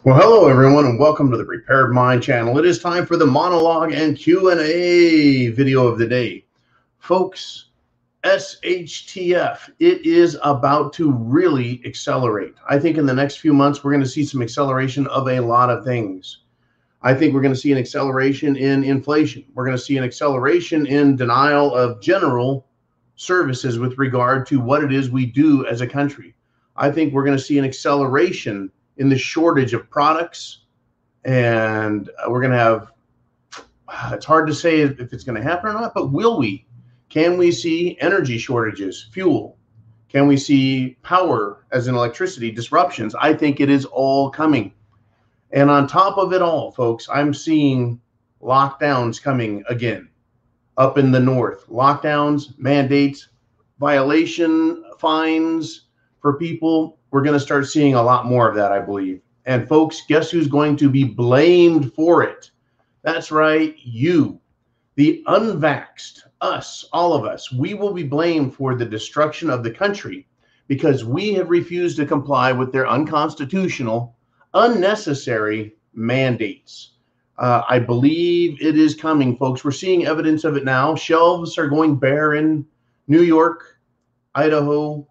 Well, hello everyone, and welcome to the Prepared Mind channel. It is time for the monologue and Q&A video of the day. Folks, SHTF, it is about to really accelerate. I think in the next few months, we're going to see some acceleration of a lot of things. I think we're going to see an acceleration in inflation. We're going to see an acceleration in denial of general services with regard to what it is we do as a country. I think we're going to see an acceleration in the shortage of products, and we're going to have, it's hard to say if it's going to happen or not, but will we? Can we see energy shortages, fuel? Can we see power, as in electricity, disruptions? I think it is all coming. And on top of it all, folks, I'm seeing lockdowns coming again up in the north. Lockdowns, mandates, violation fines for people. We're going to start seeing a lot more of that, I believe. And folks, guess who's going to be blamed for it? That's right, you, the unvaxxed, us, all of us. We will be blamed for the destruction of the country because we have refused to comply with their unconstitutional, unnecessary mandates. I believe it is coming, folks. We're seeing evidence of it now. Shelves are going bare in New York, Idaho.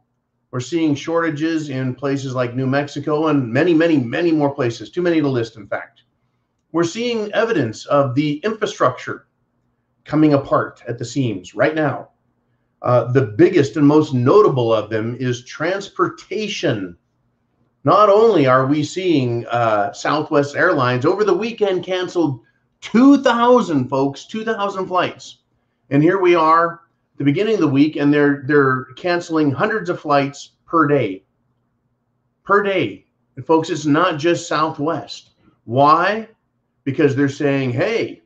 We're seeing shortages in places like New Mexico and many, many, many more places. Too many to list, in fact. We're seeing evidence of the infrastructure coming apart at the seams right now. The biggest and most notable of them is transportation. Not only are we seeing Southwest Airlines over the weekend canceled 2,000, folks, 2,000 flights. And here we are, the beginning of the week, and they're canceling hundreds of flights per day. And folks, it's not just Southwest. Why? Because they're saying, hey,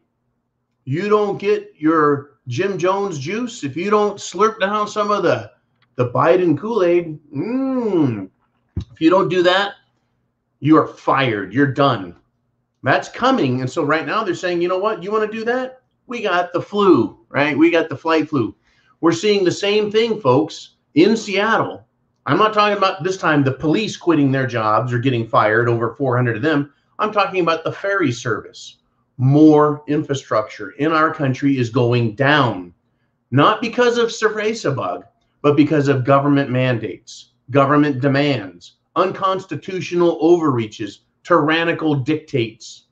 you don't get your Jim Jones juice if you don't slurp down some of the Biden Kool-Aid. If you don't do that, you are fired. You're done. That's coming. And so right now they're saying, you know what? You want to do that? We got the flu, right? We got the flight flu. We're seeing the same thing, folks, in Seattle. I'm not talking about this time the police quitting their jobs or getting fired, over 400 of them. I'm talking about the ferry service. More infrastructure in our country is going down, not because of Cerveza, but because of government mandates, government demands, unconstitutional overreaches, tyrannical dictates.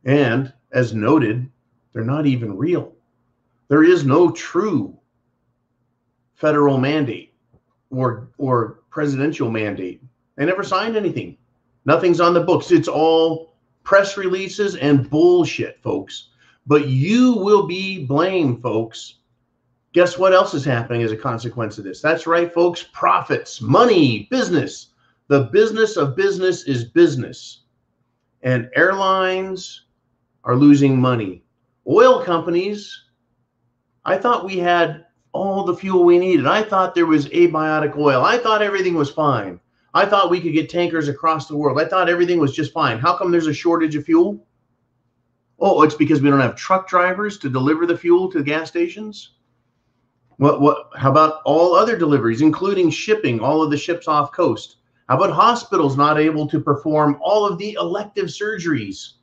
And as noted, they're not even real. There is no true federal mandate or presidential mandate. They never signed anything. Nothing's on the books. It's all press releases and bullshit, folks. But you will be blamed, folks. Guess what else is happening as a consequence of this? That's right, folks. Profits, money, business. The business of business is business. And airlines are losing money. Oil companies, I thought we had all the fuel we needed. I thought there was abiotic oil. I thought everything was fine. I thought we could get tankers across the world. I thought everything was just fine. How come there's a shortage of fuel? Oh, it's because we don't have truck drivers to deliver the fuel to the gas stations? How about all other deliveries, including shipping, all of the ships off coast? How about hospitals not able to perform all of the elective surgeries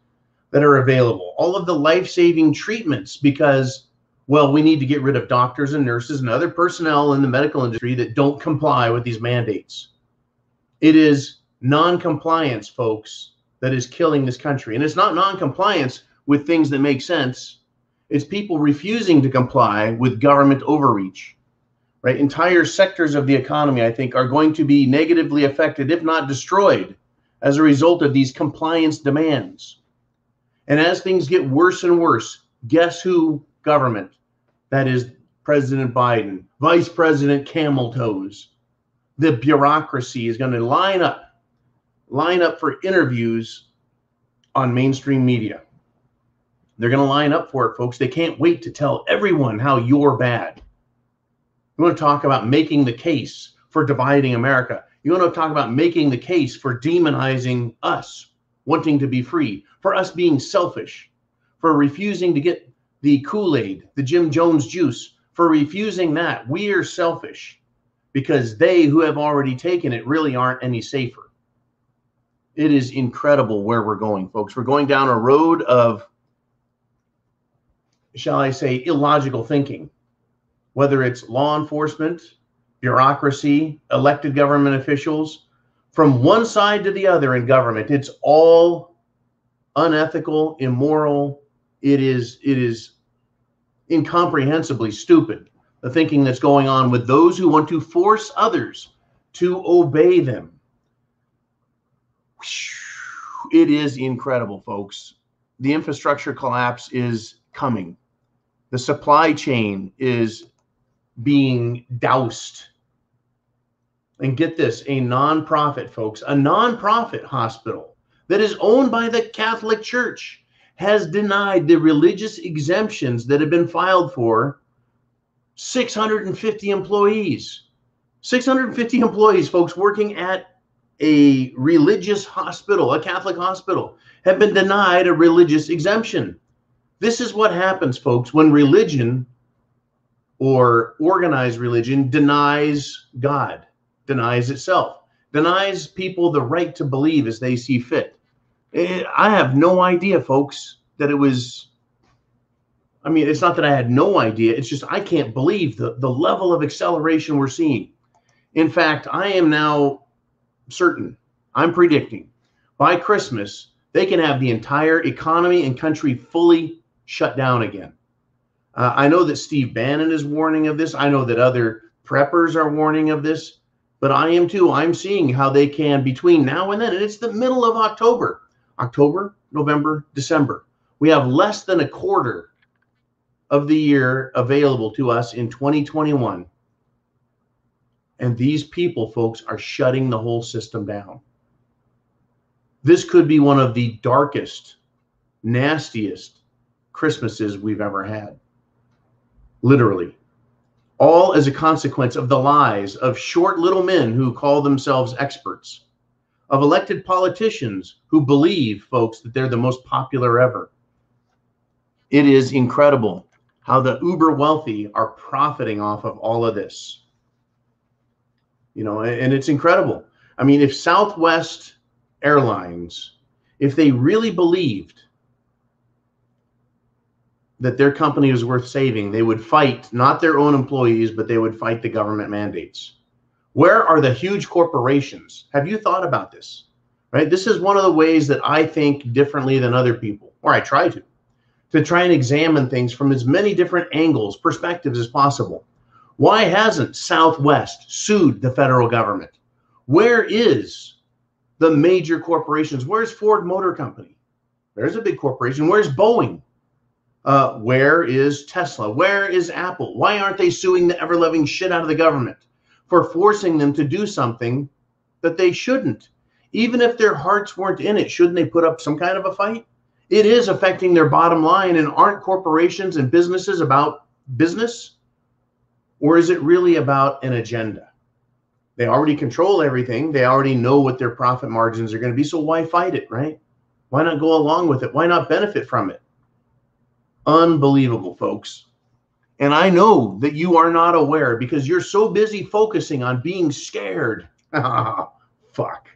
that are available, all of the life-saving treatments because, well, we need to get rid of doctors and nurses and other personnel in the medical industry that don't comply with these mandates. It is non-compliance, folks, that is killing this country. And it's not non-compliance with things that make sense. It's people refusing to comply with government overreach, right? Entire sectors of the economy, I think, are going to be negatively affected, if not destroyed, as a result of these compliance demands. And as things get worse and worse, guess who government? That is President Biden, Vice President Camel Toes. The bureaucracy is going to line up for interviews on mainstream media. They're going to line up for it, folks. They can't wait to tell everyone how you're bad. You want to talk about making the case for dividing America. You want to talk about making the case for demonizing us, wanting to be free, for us being selfish, for refusing to get the Kool-Aid, the Jim Jones juice, for refusing that. We are selfish because they who have already taken it really aren't any safer. It is incredible where we're going, folks. We're going down a road of, shall I say, illogical thinking, whether it's law enforcement, bureaucracy, elected government officials, from one side to the other in government. It's all unethical, immoral. It is incomprehensibly stupid, the thinking that's going on with those who want to force others to obey them. It is incredible, folks. The infrastructure collapse is coming. The supply chain is being doused. And get this, a nonprofit, folks, a nonprofit hospital that is owned by the Catholic Church has denied the religious exemptions that have been filed for 650 employees. 650 employees, folks, working at a religious hospital, a Catholic hospital, have been denied a religious exemption. This is what happens, folks, when religion or organized religion denies God, denies itself, denies people the right to believe as they see fit. I have no idea, folks, that it was, I mean, it's not that I had no idea. It's just I can't believe the level of acceleration we're seeing. In fact, I am now certain, I'm predicting, by Christmas, they can have the entire economy and country fully shut down again. I know that Steve Bannon is warning of this. I know that other preppers are warning of this, but I am too. I'm seeing how they can, between now and then, and it's the middle of October, November, December. We have less than a quarter of the year available to us in 2021. And these people, folks, are shutting the whole system down. This could be one of the darkest, nastiest Christmases we've ever had. Literally. All as a consequence of the lies of short little men who call themselves experts, of elected politicians who believe, folks, that they're the most popular ever. It is incredible how the uber wealthy are profiting off of all of this. You know, and it's incredible. I mean, if Southwest Airlines, if they really believed that their company was worth saving, they would fight not their own employees, but they would fight the government mandates. Where are the huge corporations? Have you thought about this? Right? This is one of the ways that I think differently than other people, or I try to try and examine things from as many different angles, perspectives as possible. Why hasn't Southwest sued the federal government? Where is the major corporations? Where's Ford Motor Company? There's a big corporation. Where's Boeing? Where is Tesla? Where is Apple? Why aren't they suing the ever-loving shit out of the government for forcing them to do something that they shouldn't? Even if their hearts weren't in it, shouldn't they put up some kind of a fight? It is affecting their bottom line, and aren't corporations and businesses about business? Or is it really about an agenda? They already control everything. They already know what their profit margins are going to be. So why fight it, right? Why not go along with it? Why not benefit from it? Unbelievable, folks. And I know that you are not aware because you're so busy focusing on being scared. Fuck.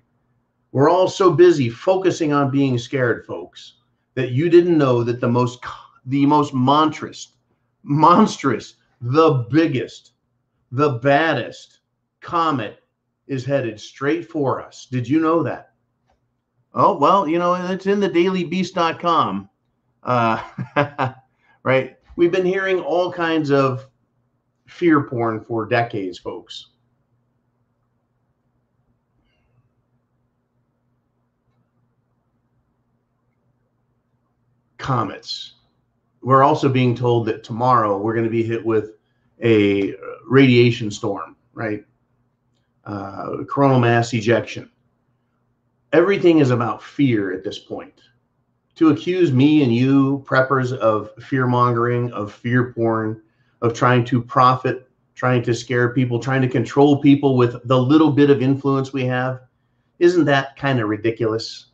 We're all so busy focusing on being scared, folks, that you didn't know that the most monstrous, the biggest, the baddest comet is headed straight for us. Did you know that? Oh, well, you know, it's in the dailybeast.com. Right? We've been hearing all kinds of fear porn for decades, folks. Comets. We're also being told that tomorrow we're going to be hit with a radiation storm, right? Coronal mass ejection. Everything is about fear at this point. To accuse me and you, preppers, of fear mongering, of fear porn, of trying to profit, trying to scare people, trying to control people with the little bit of influence we have, isn't that kind of ridiculous?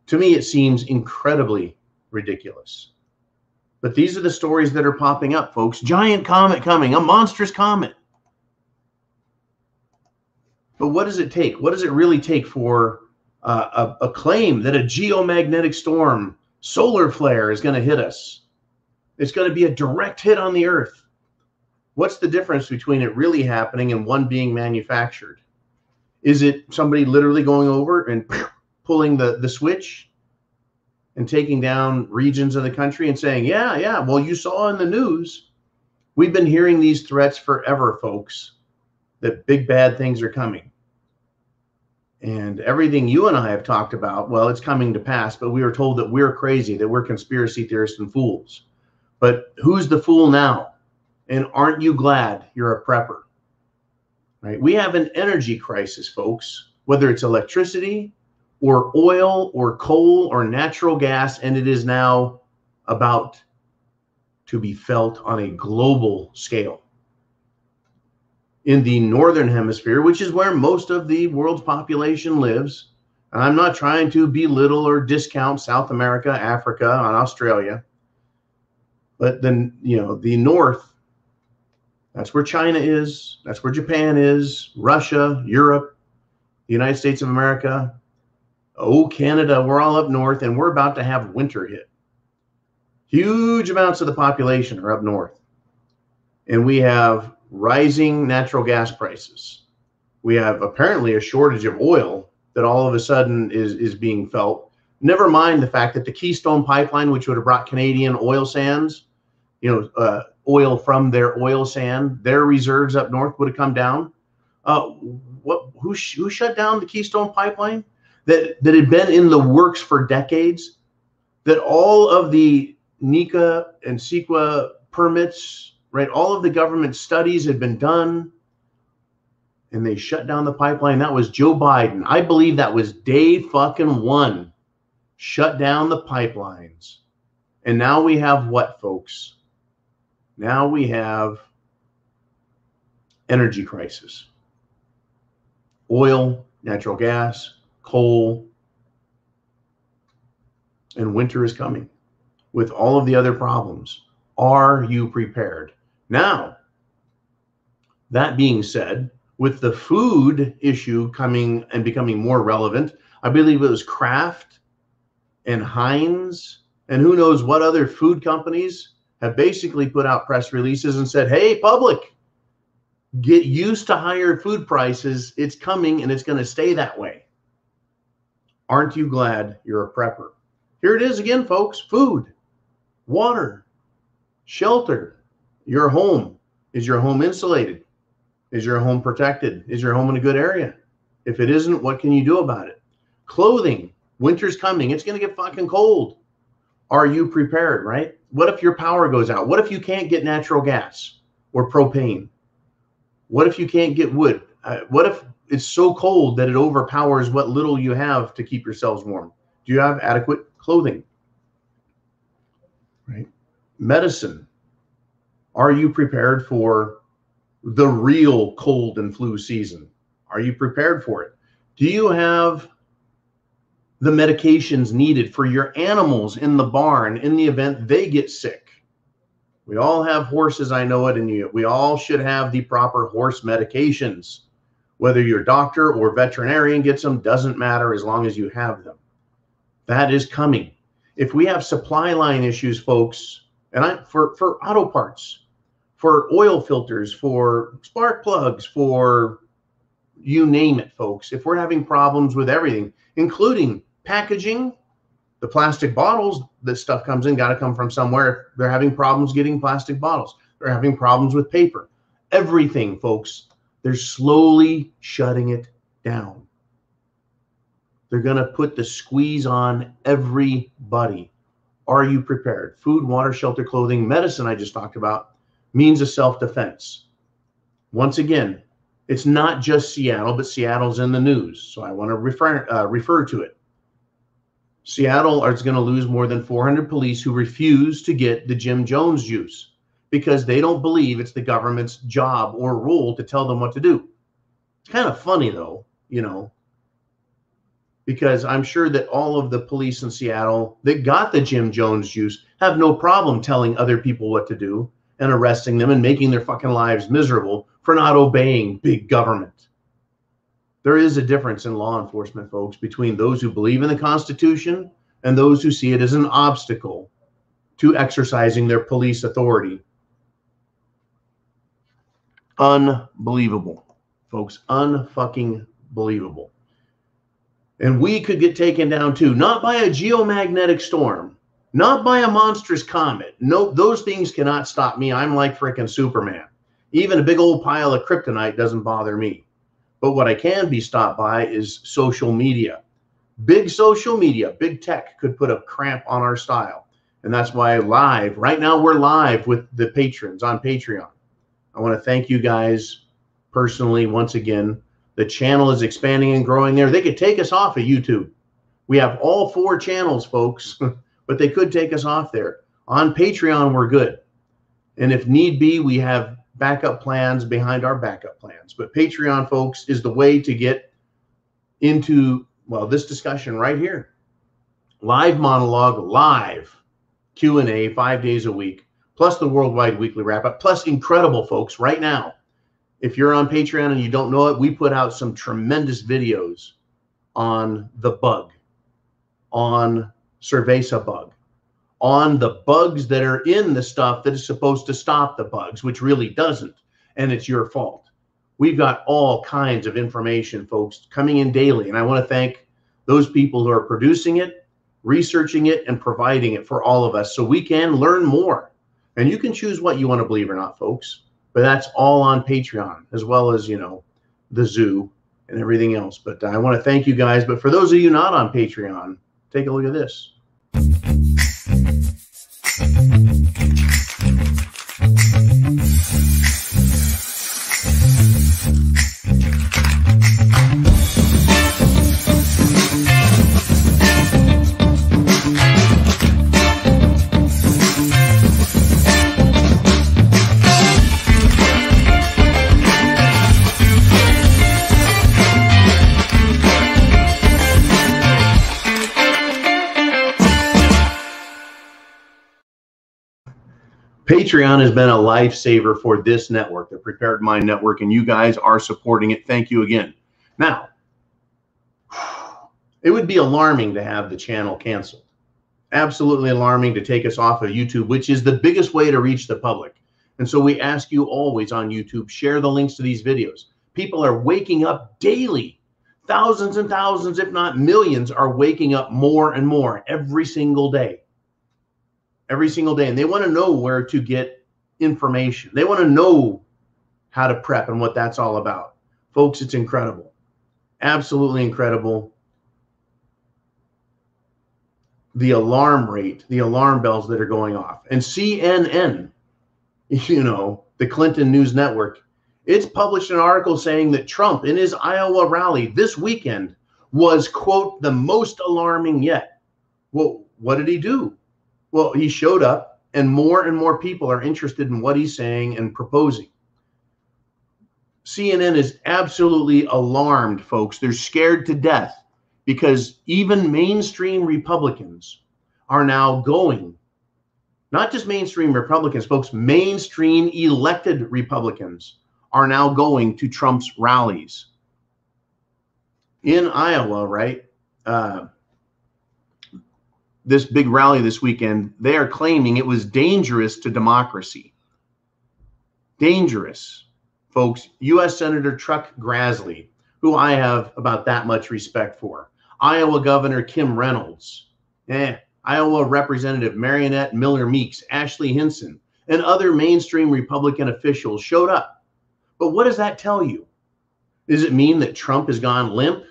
To me, it seems incredibly ridiculous. But these are the stories that are popping up, folks. Giant comet coming, a monstrous comet. But what does it take? What does it really take for a claim that a geomagnetic storm, solar flare, is going to hit us. It's going to be a direct hit on the earth. What's the difference between it really happening and one being manufactured? Is it somebody literally going over and pulling the switch and taking down regions of the country and saying, yeah, well, you saw in the news, we've been hearing these threats forever, folks, that big bad things are coming. And everything you and I have talked about, well, it's coming to pass, but we were told that we're crazy, that we're conspiracy theorists and fools. But who's the fool now? And aren't you glad you're a prepper? Right? We have an energy crisis, folks, whether it's electricity or oil or coal or natural gas, and it is now about to be felt on a global scale. In the northern hemisphere, which is where most of the world's population lives, and I'm not trying to belittle or discount South America, Africa, and Australia, but then, the north, that's where China is, that's where Japan is, Russia, Europe, the United States of America, Canada, we're all up north, and we're about to have winter hit. Huge amounts of the population are up north, and we have rising natural gas prices. We have apparently a shortage of oil that all of a sudden is being felt. Never mind the fact that the Keystone Pipeline, which would have brought Canadian oil sands, oil from their oil sand, their reserves up north would have come down. Who shut down the Keystone Pipeline that had been in the works for decades, that all of the NECA and CEQA permits, right, all of the government studies had been done, and they shut down the pipeline? That was Joe Biden. I believe that was day fucking one. Shut down the pipelines. And now we have what, folks? Now we have energy crisis. Oil, natural gas, coal, and winter is coming with all of the other problems. Are you prepared? Now, that being said, with the food issue coming and becoming more relevant, I believe it was Kraft and Heinz and who knows what other food companies have basically put out press releases and said, hey, public, get used to higher food prices. It's coming and it's going to stay that way. Aren't you glad you're a prepper? Here it is again, folks. Food, water, shelter, your home. Is your home insulated? Is your home protected? Is your home in a good area? If it isn't, what can you do about it? Clothing. Winter's coming. It's going to get fucking cold. Are you prepared, right? What if your power goes out? What if you can't get natural gas or propane? What if you can't get wood? What if it's so cold that it overpowers what little you have to keep yourselves warm? Do you have adequate clothing? Right? Medicine. Are you prepared for the real cold and flu season? Are you prepared for it? Do you have the medications needed for your animals in the barn in the event they get sick? We all have horses, I know it, and we all should have the proper horse medications. Whether your doctor or veterinarian gets them, doesn't matter as long as you have them. That is coming. If we have supply line issues, folks, and for auto parts, for oil filters, for spark plugs, for you name it, folks, if we're having problems with everything, including packaging, the plastic bottles, this stuff comes in, got to come from somewhere. They're having problems getting plastic bottles. They're having problems with paper. Everything, folks, they're slowly shutting it down. They're going to put the squeeze on everybody. Are you prepared? Food, water, shelter, clothing, medicine, I just talked about, means of self-defense. Once again, it's not just Seattle, but Seattle's in the news, so I want to refer to it. Seattle is going to lose more than 400 police who refuse to get the Jim Jones juice because they don't believe it's the government's job or role to tell them what to do. It's kind of funny, though, because I'm sure that all of the police in Seattle that got the Jim Jones juice have no problem telling other people what to do and arresting them and making their fucking lives miserable for not obeying big government. There is a difference in law enforcement, folks, between those who believe in the Constitution and those who see it as an obstacle to exercising their police authority. Unbelievable, folks. Unfucking believable. And we could get taken down too, not by a geomagnetic storm, not by a monstrous comet. No, those things cannot stop me. I'm like freaking Superman. Even a big old pile of kryptonite doesn't bother me. But what I can be stopped by is social media. Big social media, big tech could put a cramp on our style. And that's why right now we're live with the patrons on Patreon. I want to thank you guys personally once again. The channel is expanding and growing there. They could take us off of YouTube. We have all 4 channels, folks, but they could take us off there. On Patreon, we're good. And if need be, we have backup plans behind our backup plans. But Patreon, folks, is the way to get into, well, this discussion right here. Live monologue, live Q&A 5 days a week, plus the worldwide weekly wrap-up, plus incredible, folks, right now. If you're on Patreon and you don't know it, we put out some tremendous videos on the bug, on Cerveza bug, on the bugs that are in the stuff that is supposed to stop the bugs, which really doesn't, and it's your fault. We've got all kinds of information, folks, coming in daily, and I want to thank those people who are producing it, researching it, and providing it for all of us so we can learn more. And you can choose what you want to believe or not, folks. But that's all on Patreon, as well as, you know, the zoo and everything else. But I want to thank you guys. But for those of you not on Patreon, take a look at this. Patreon has been a lifesaver for this network, the Prepared Mind Network, and you guys are supporting it. Thank you again. Now, it would be alarming to have the channel canceled. Absolutely alarming to take us off of YouTube, which is the biggest way to reach the public. And so we ask you always on YouTube, share the links to these videos. People are waking up daily. Thousands and thousands, if not millions, are waking up more and more every single day. Every single day. And they want to know where to get information. They want to know how to prep and what that's all about. Folks, it's incredible. Absolutely incredible. The alarm rate, the alarm bells that are going off. And CNN, you know, the Clinton News Network, it's published an article saying that Trump in his Iowa rally this weekend was, quote, the most alarming yet. Well, what did he do? Well, he showed up, and more people are interested in what he's saying and proposing. CNN is absolutely alarmed, folks. They're scared to death because even mainstream Republicans are now going, not just mainstream Republicans, folks, mainstream elected Republicans are now going to Trump's rallies. In Iowa, right? This big rally this weekend, they are claiming it was dangerous to democracy. Dangerous, folks. U.S. Senator Chuck Grassley, who I have about that much respect for. Iowa Governor Kim Reynolds. Iowa Representative Marionette Miller Meeks, Ashley Hinson, and other mainstream Republican officials showed up. But what does that tell you? Does it mean that Trump has gone limp?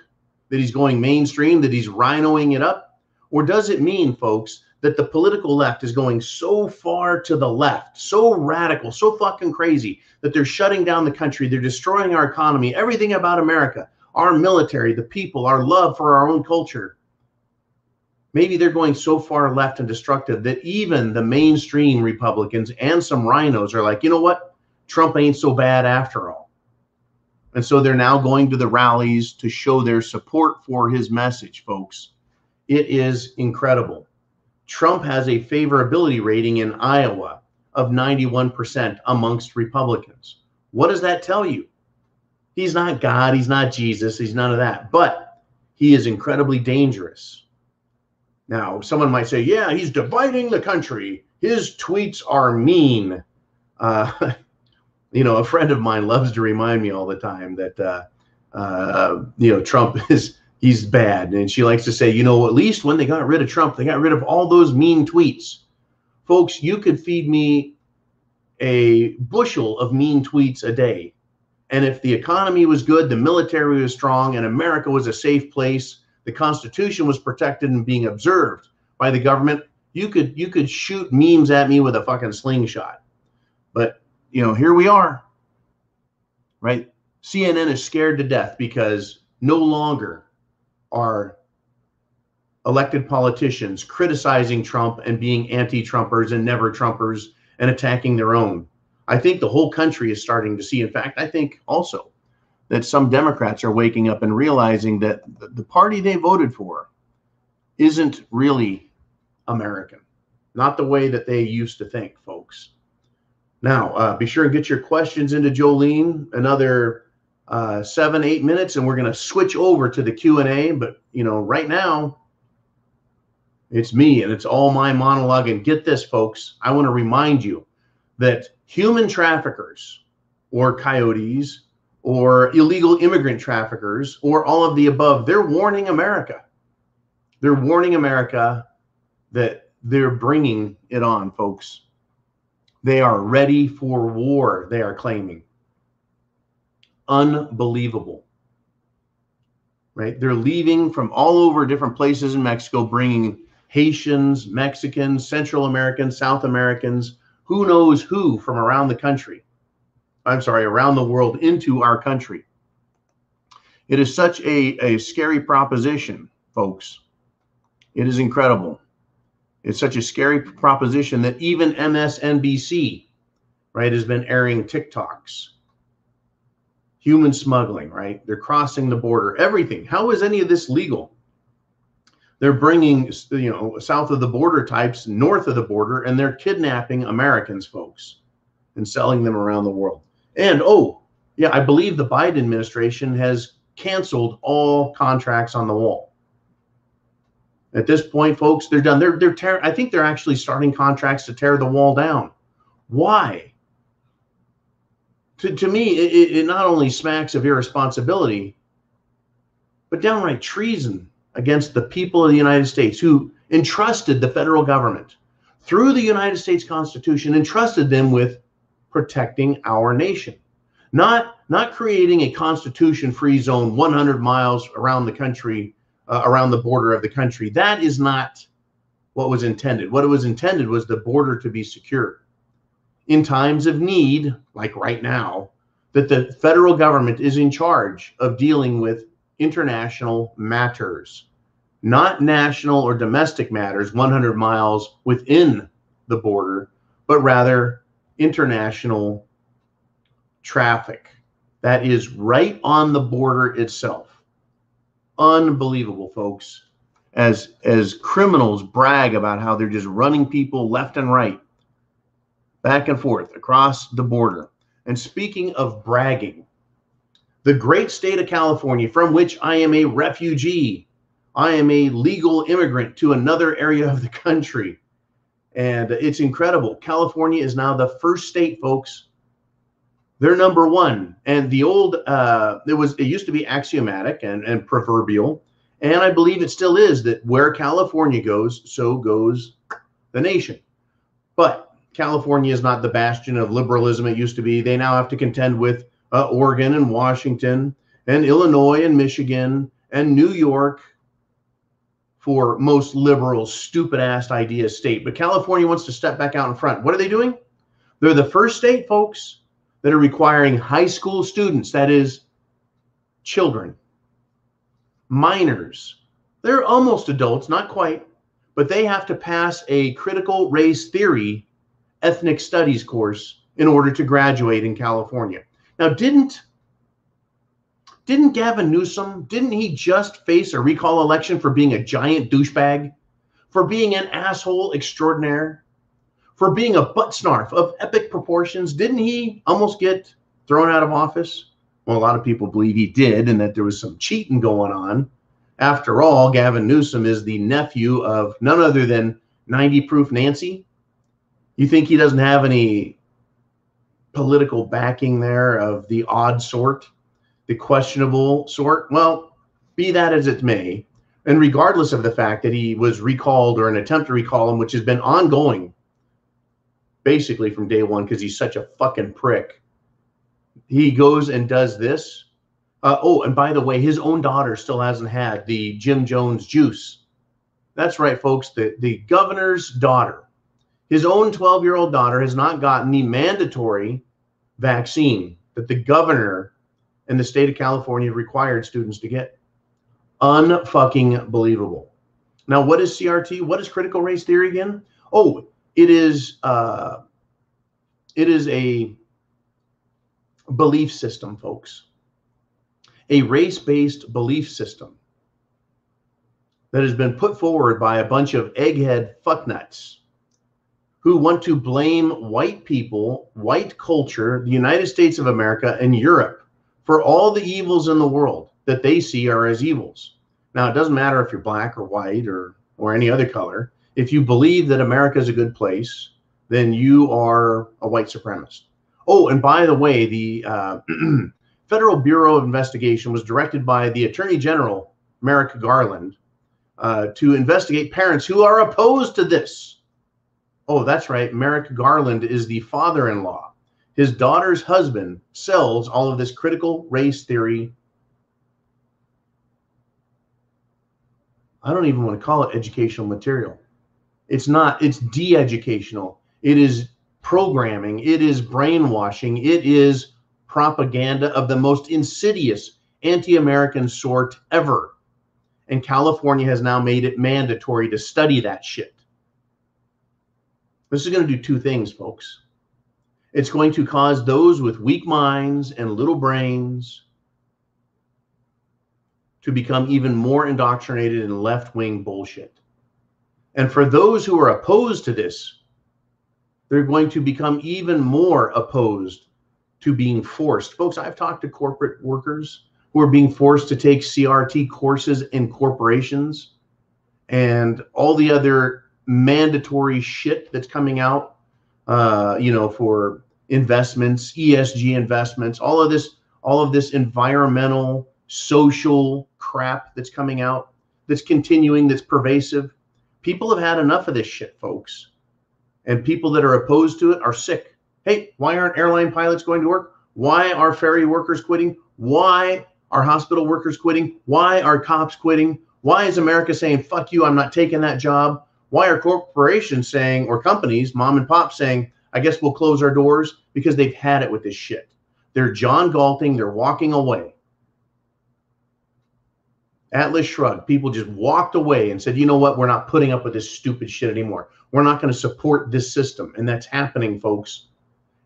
That he's going mainstream? That he's rhinoing it up? Or does it mean, folks, that the political left is going so far to the left, so radical, so fucking crazy, that they're shutting down the country, they're destroying our economy, everything about America, our military, the people, our love for our own culture? Maybe they're going so far left and destructive that even the mainstream Republicans and some rhinos are like, you know what? Trump ain't so bad after all. And so they're now going to the rallies to show their support for his message, folks. It is incredible. Trump has a favorability rating in Iowa of 91% amongst Republicans. What does that tell you? He's not God. He's not Jesus. He's none of that. But he is incredibly dangerous. Now, someone might say, yeah, he's dividing the country. His tweets are mean. A friend of mine loves to remind me all the time that, Trump he's bad. And she likes to say, at least when they got rid of Trump, they got rid of all those mean tweets. Folks, you could feed me a bushel of mean tweets a day. And if the economy was good, the military was strong, and America was a safe place, the Constitution was protected and being observed by the government, you could shoot memes at me with a fucking slingshot. But, here we are, right? CNN is scared to death because no longer are elected politicians criticizing Trump and being anti-Trumpers and never Trumpers and attacking their own. I think the whole country is starting to see. In fact, I think also that some Democrats are waking up and realizing that the party they voted for isn't really American, not the way that they used to think, folks. Now, be sure and get your questions into Jolene. Another 7-8 minutes, and we're going to switch over to the Q&A. But, right now, it's me, and it's all my monologue. And get this, folks, I want to remind you that human traffickers or coyotes or illegal immigrant traffickers or all of the above, they're warning America. They're warning America that they're bringing it on, folks. They are ready for war, they are claiming. Unbelievable, right? They're leaving from all over different places in Mexico, bringing Haitians, Mexicans, Central Americans, South Americans, who knows who from around the country. Around the world into our country. It is such a scary proposition, folks. It is incredible. It's such a scary proposition that even MSNBC, right, has been airing TikToks. Human smuggling, right? They're crossing the border, everything. How is any of this legal? They're bringing, south of the border types, north of the border, and they're kidnapping Americans, folks, and selling them around the world. And, I believe the Biden administration has canceled all contracts on the wall. At this point, folks, they're done. I think they're actually starting contracts to tear the wall down. Why? To me, it not only smacks of irresponsibility, but downright treason against the people of the United States who entrusted the federal government through the United States Constitution, entrusted them with protecting our nation, not creating a constitution-free zone 100 miles around the country, around the border of the country. That is not what was intended. What it was intended was the border to be secure. In times of need, like right now, that the federal government is in charge of dealing with international matters, not national or domestic matters 100 miles within the border, but rather international traffic that is right on the border itself. Unbelievable, folks. As criminals brag about how they're just running people left and right, back and forth across the border. And speaking of bragging, the great state of California, from which I am a refugee, I am a legal immigrant to another area of the country. And it's incredible. California is now the first state, folks. They're number one. And the old, it used to be axiomatic and proverbial. And I believe it still is that where California goes, so goes the nation. But California is not the bastion of liberalism it used to be. They now have to contend with Oregon and Washington and Illinois and Michigan and New York for most liberal, stupid-ass idea state. But California wants to step back out in front. What are they doing? They're the first state, folks, that are requiring high school students, that is, children, minors. They're almost adults, not quite, but they have to pass a critical race theory ethnic studies course in order to graduate in California. Now, didn't Gavin Newsom, didn't he just face a recall election for being a giant douchebag, for being an asshole extraordinaire, for being a butt snarf of epic proportions? Didn't he almost get thrown out of office Well, a lot of people believe he did and that there was some cheating going on. After all, Gavin Newsom is the nephew of none other than 90 Proof Nancy. You think he doesn't have any political backing there of the odd sort, the questionable sort? Well, be that as it may, and regardless of the fact that he was recalled or an attempt to recall him, which has been ongoing basically from day one because he's such a fucking prick, he goes and does this. Oh, and by the way, his own daughter still hasn't had the Jim Jones juice. That's right, folks. The governor's daughter, his own 12-year-old daughter, has not gotten the mandatory vaccine that the governor in the state of California required students to get. Unfucking believable. Now, what is CRT? What is critical race theory again? Oh, it is a belief system, folks. A race-based belief system that has been put forward by a bunch of egghead fucknuts who want to blame white people, white culture, the United States of America, and Europe for all the evils in the world that they see are as evils. Now, it doesn't matter if you're black or white or any other color. If you believe that America is a good place, then you are a white supremacist. Oh, and by the way, the Federal Bureau of Investigation was directed by the Attorney General, Merrick Garland, to investigate parents who are opposed to this. Oh, that's right. Merrick Garland is the father-in-law. His daughter's husband sells all of this critical race theory. I don't even want to call it educational material. It's not. It's de-educational. It is programming. It is brainwashing. It is propaganda of the most insidious anti-American sort ever. And California has now made it mandatory to study that shit. This is going to do two things, folks. It's going to cause those with weak minds and little brains to become even more indoctrinated in left-wing bullshit. And for those who are opposed to this, they're going to become even more opposed to being forced. Folks, I've talked to corporate workers who are being forced to take CRT courses in corporations and all the other mandatory shit that's coming out, for investments, ESG investments, all of this environmental, social crap that's coming out, that's continuing, that's pervasive. People have had enough of this shit, folks. And people that are opposed to it are sick. Hey, why aren't airline pilots going to work? Why are ferry workers quitting? Why are hospital workers quitting? Why are cops quitting? Why is America saying, fuck you, I'm not taking that job? Why are corporations saying, or companies, mom and pop saying, I guess we'll close our doors? Because they've had it with this shit. They're John Galting, they're walking away. Atlas Shrugged. People just walked away and said, you know what? We're not putting up with this stupid shit anymore. We're not going to support this system. And that's happening, folks.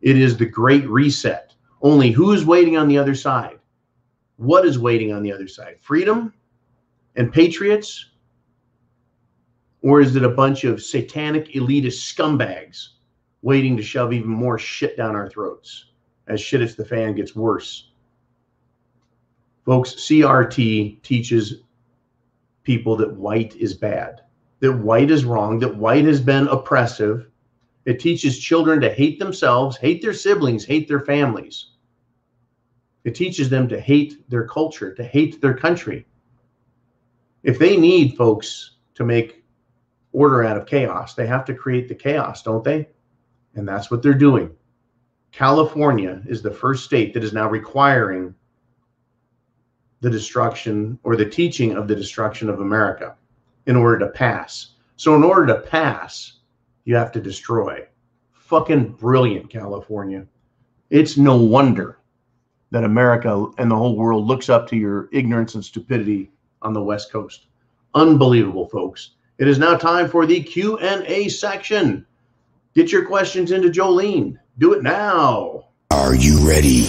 It is the Great Reset. Only who's waiting on the other side? What is waiting on the other side? Freedom and patriots? Or is it a bunch of satanic elitist scumbags waiting to shove even more shit down our throats as shit as the fan gets worse? Folks, CRT teaches people that white is bad, that white is wrong, that white has been oppressive. It teaches children to hate themselves, hate their siblings, hate their families. It teaches them to hate their culture, to hate their country. If they need, folks, to make order out of chaos, they have to create the chaos, don't they? And that's what they're doing. California is the first state that is now requiring the destruction or the teaching of the destruction of America in order to pass. So in order to pass, you have to destroy. Fucking brilliant, California. It's no wonder that America and the whole world looks up to your ignorance and stupidity on the West Coast. Unbelievable, folks. It is now time for the Q&A section. Get your questions into Jolene. Do it now. Are you ready?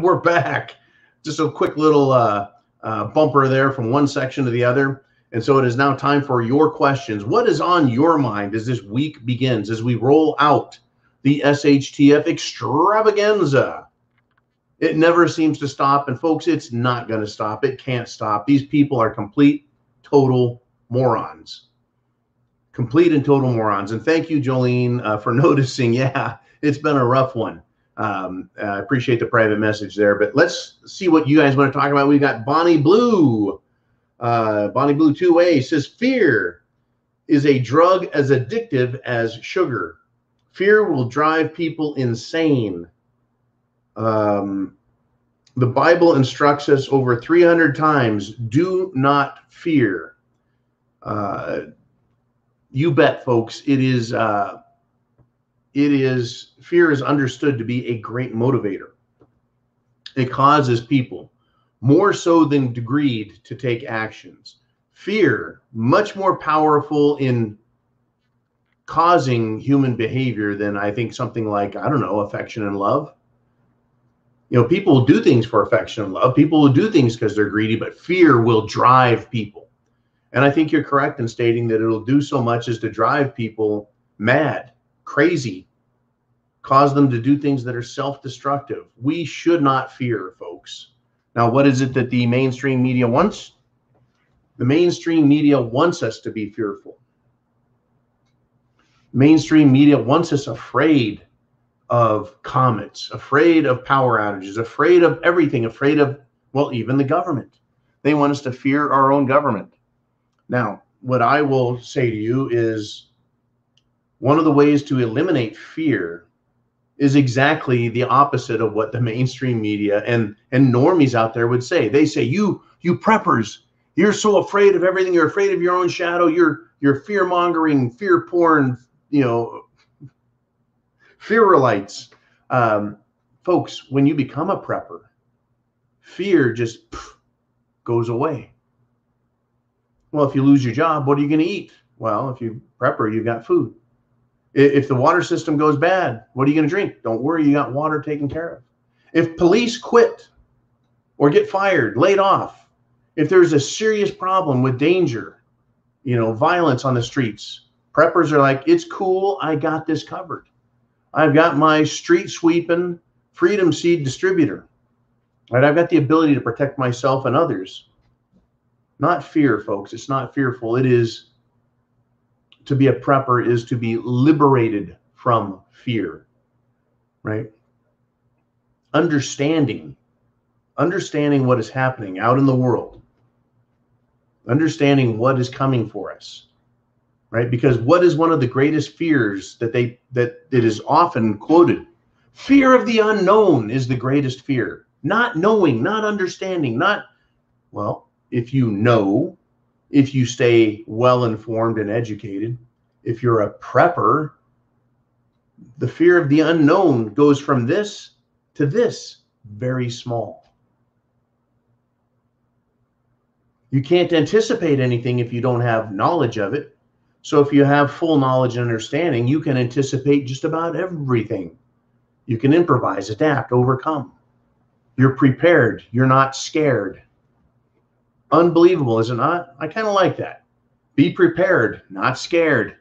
We're back. Just a quick little bumper there from one section to the other. And so it is now time for your questions. What is on your mind as this week begins, as we roll out the SHTF extravaganza? It never seems to stop. And folks, it's not going to stop. It can't stop. These people are complete, total morons. Complete and total morons. And thank you, Jolene, for noticing. Yeah, it's been a rough one. I appreciate the private message there. But let's see what you guys want to talk about. We got Bonnie Blue. Bonnie Blue 2A says, fear is a drug as addictive as sugar. Fear will drive people insane. The Bible instructs us over 300 times, do not fear. You bet, folks. It is fear is understood to be a great motivator. It causes people, more so than greed, to take actions. Fear, much more powerful in causing human behavior than I think something like, I don't know, affection and love. You know, people will do things for affection and love. People will do things because they're greedy, but fear will drive people. And I think you're correct in stating that it'll do so much as to drive people mad, crazy, cause them to do things that are self-destructive. We should not fear, folks. Now, what is it that the mainstream media wants? The mainstream media wants us to be fearful. Mainstream media wants us afraid of comets, afraid of power outages, afraid of everything, afraid of, well, even the government. They want us to fear our own government. Now, what I will say to you is one of the ways to eliminate fear is exactly the opposite of what the mainstream media and normies out there would say. They say, you preppers, you're so afraid of everything. You're afraid of your own shadow. You're fear-mongering, fear-porn, fearalites. Folks, when you become a prepper, fear just goes away. Well, if you lose your job, what are you going to eat? Well, if you prepper, you've got food. If the water system goes bad, what are you going to drink? Don't worry, you got water taken care of. If police quit or get fired, laid off, if there's a serious problem with danger, violence on the streets, preppers are like, it's cool, I got this covered. I've got my street sweeping freedom seed distributor. Right? I've got the ability to protect myself and others. Not fear, folks. It's not fearful. It is, to be a prepper is to be liberated from fear, right? Understanding what is happening out in the world, understanding what is coming for us, right? Because what is one of the greatest fears that it is often quoted? Fear of the unknown is the greatest fear. Not knowing, not understanding, if you know, if you stay well-informed and educated, if you're a prepper, the fear of the unknown goes from this to this, very small. You can't anticipate anything if you don't have knowledge of it. So if you have full knowledge and understanding, you can anticipate just about everything. You can improvise, adapt, overcome. You're prepared. You're not scared. Unbelievable, is it not? I kind of like that. Be prepared, not scared.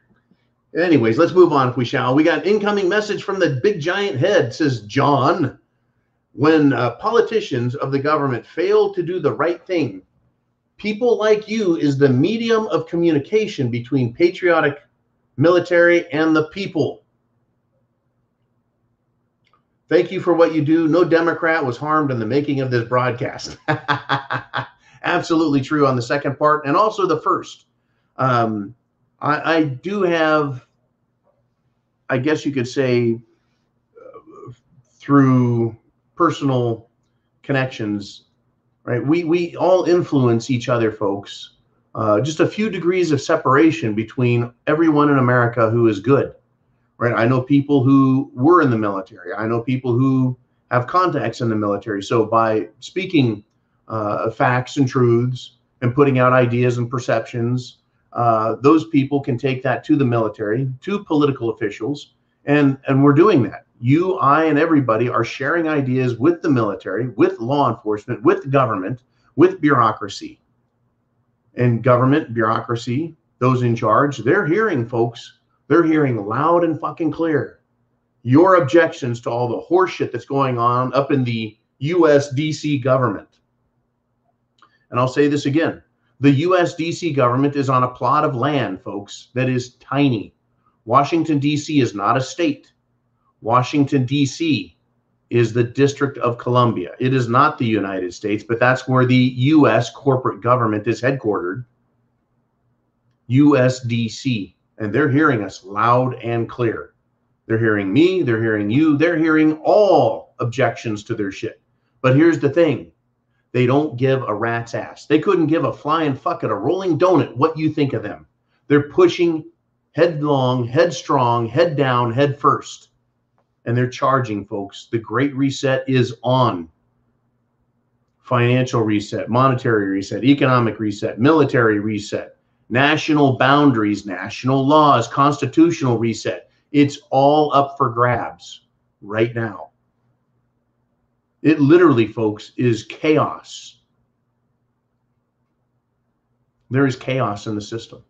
Anyways, let's move on if we shall. We got an incoming message from the big giant head, says John. When politicians of the government fail to do the right thing, people like you is the medium of communication between patriotic military and the people. Thank you for what you do. No Democrat was harmed in the making of this broadcast. Absolutely true on the second part and also the first. I do have, I guess you could say, through personal connections, right? We all influence each other, folks. Just a few degrees of separation between everyone in America who is good, right? I know people who were in the military. I know people who have contacts in the military. So by speaking facts and truths and putting out ideas and perceptions, those people can take that to the military, to political officials, and we're doing that. You, I, and everybody are sharing ideas with the military, with law enforcement, with government, with bureaucracy. And government, bureaucracy, those in charge, they're hearing, folks. They're hearing loud and fucking clear your objections to all the horse shit that's going on up in the US DC government. And I'll say this again. The US DC government is on a plot of land, folks, that is tiny. Washington, D.C. is not a state. Washington, D.C. is the District of Columbia. It is not the United States, but that's where the U.S. corporate government is headquartered. USDC. And they're hearing us loud and clear. They're hearing me. They're hearing you. They're hearing all objections to their shit. But here's the thing. They don't give a rat's ass. They couldn't give a flying fuck at a rolling donut what you think of them. They're pushing headlong, headstrong, head down, head first. And they're charging, folks. The Great Reset is on. Financial reset, monetary reset, economic reset, military reset, national boundaries, national laws, constitutional reset. It's all up for grabs right now. It literally, folks, is chaos. There is chaos in the system.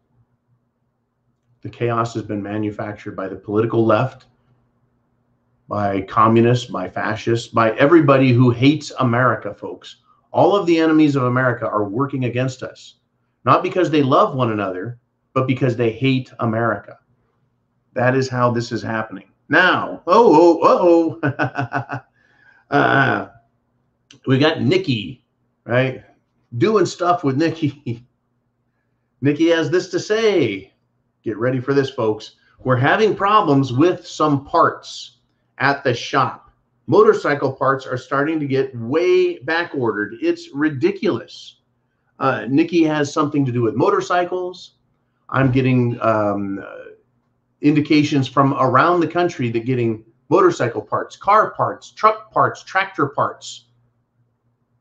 The chaos has been manufactured by the political left, by communists, by fascists, by everybody who hates America, folks. All of the enemies of America are working against us, not because they love one another, but because they hate America. That is how this is happening. Now, we got Nikki, right? Doing stuff with Nikki. Nikki has this to say. Get ready for this, folks. We're having problems with some parts at the shop. Motorcycle parts are starting to get way back ordered. It's ridiculous. Nikki has something to do with motorcycles. I'm getting indications from around the country that getting motorcycle parts, car parts, truck parts, tractor parts,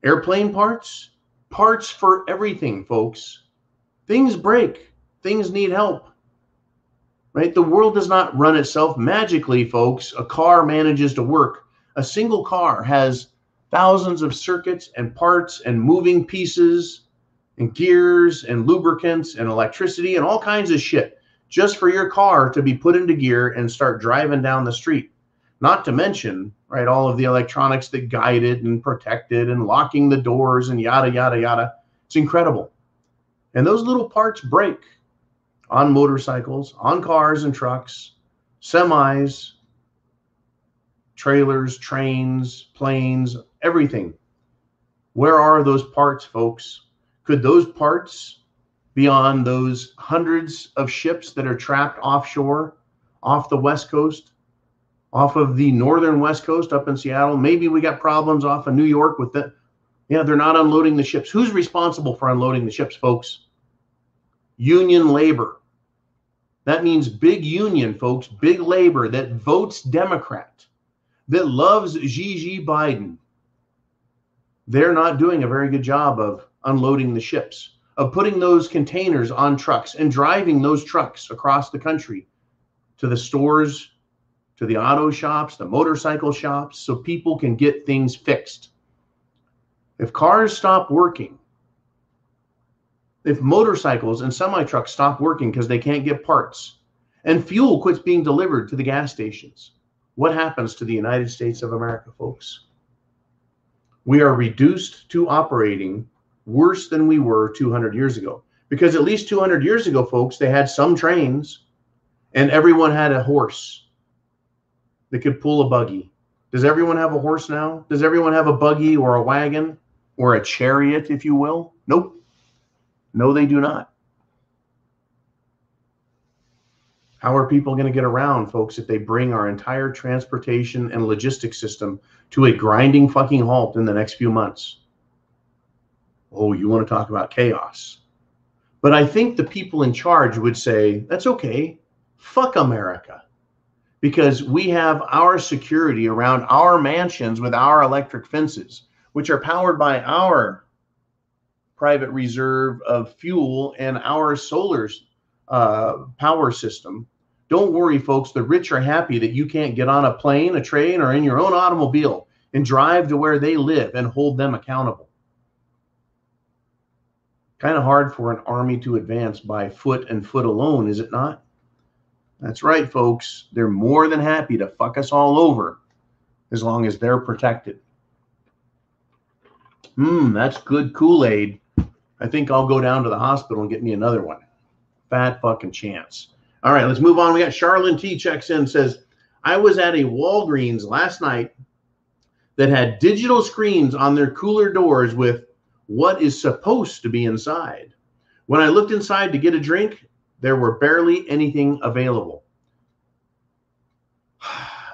airplane parts, parts for everything, folks. Things break. Things need help. Right? The world does not run itself magically, folks. A car manages to work. A single car has thousands of circuits and parts and moving pieces and gears and lubricants and electricity and all kinds of shit just for your car to be put into gear and start driving down the street. Not to mention, right, all of the electronics that guide it and protect it and locking the doors and yada, yada, yada. It's incredible. And those little parts break on motorcycles, on cars and trucks, semis, trailers, trains, planes, everything. Where are those parts, folks? Could those parts be on those hundreds of ships that are trapped offshore, off the West Coast, off of the northern West Coast up in Seattle? Maybe we got problems off of New York with that. Yeah, they're not unloading the ships. Who's responsible for unloading the ships, folks? Union labor. That means big union, folks, big labor that votes Democrat, that loves Gigi Biden. They're not doing a very good job of unloading the ships, of putting those containers on trucks and driving those trucks across the country to the stores, to the auto shops, the motorcycle shops, so people can get things fixed. If cars stop working, if motorcycles and semi-trucks stop working because they can't get parts, and fuel quits being delivered to the gas stations, what happens to the United States of America, folks? We are reduced to operating worse than we were 200 years ago. Because at least 200 years ago, folks, they had some trains and everyone had a horse that could pull a buggy. Does everyone have a horse now? Does everyone have a buggy or a wagon or a chariot, if you will? Nope. No, they do not. How are people going to get around, folks, if they bring our entire transportation and logistics system to a grinding fucking halt in the next few months? Oh, you want to talk about chaos. But I think the people in charge would say, that's okay. Fuck America. Because we have our security around our mansions with our electric fences, which are powered by our private reserve of fuel and our solar power system Don't worry, folks. The rich are happy that you can't get on a plane, a train, or in your own automobile and drive to where they live and hold them accountable. Kind of hard for an army to advance by foot and foot alone, is it not? That's right, folks. They're more than happy to fuck us all over as long as they're protected. That's good Kool-Aid. I think I'll go down to the hospital and get me another one. Fat fucking chance. All right, let's move on. We got Charlene T checks in, says, I was at a Walgreens last night that had digital screens on their cooler doors with what is supposed to be inside. When I looked inside to get a drink, there were barely anything available.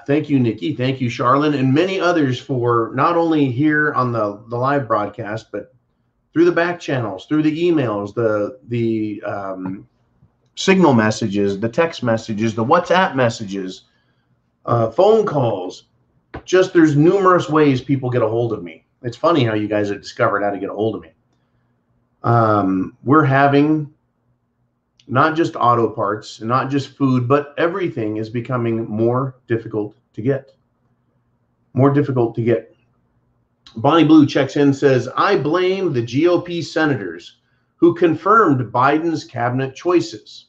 Thank you, Nikki. Thank you, Charlene, and many others for not only here on the live broadcast, but through the back channels, through the emails, the signal messages, the text messages, the WhatsApp messages, phone calls. Just there's numerous ways people get a hold of me. It's funny how you guys have discovered how to get a hold of me. We're having not just auto parts, not just food, but everything is becoming more difficult to get. More difficult to get. Bonnie Blue checks in, says, I blame the GOP senators who confirmed Biden's cabinet choices.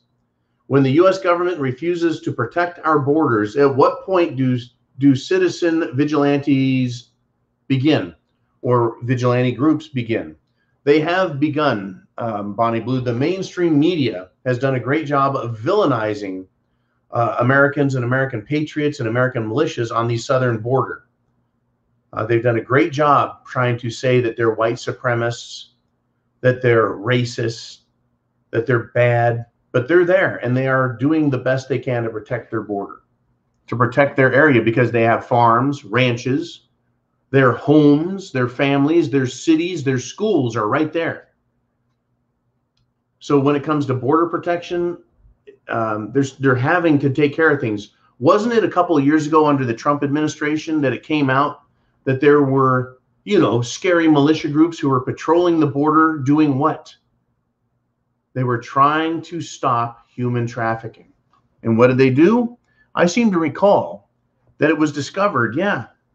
When the U.S. government refuses to protect our borders, at what point do citizen vigilantes begin, or vigilante groups begin? They have begun, Bonnie Blue. The mainstream media has done a great job of villainizing Americans and American patriots and American militias on the southern border. They've done a great job trying to say that they're white supremacists, that they're racist, that they're bad, but they're there and they are doing the best they can to protect their border, to protect their area, because they have farms, ranches, their homes, their families, their cities, their schools are right there. So when it comes to border protection, they're having to take care of things. Wasn't it a couple of years ago under the Trump administration that it came out that there were, scary militia groups who were patrolling the border doing what? They were trying to stop human trafficking. And what did they do? I seem to recall that it was discovered,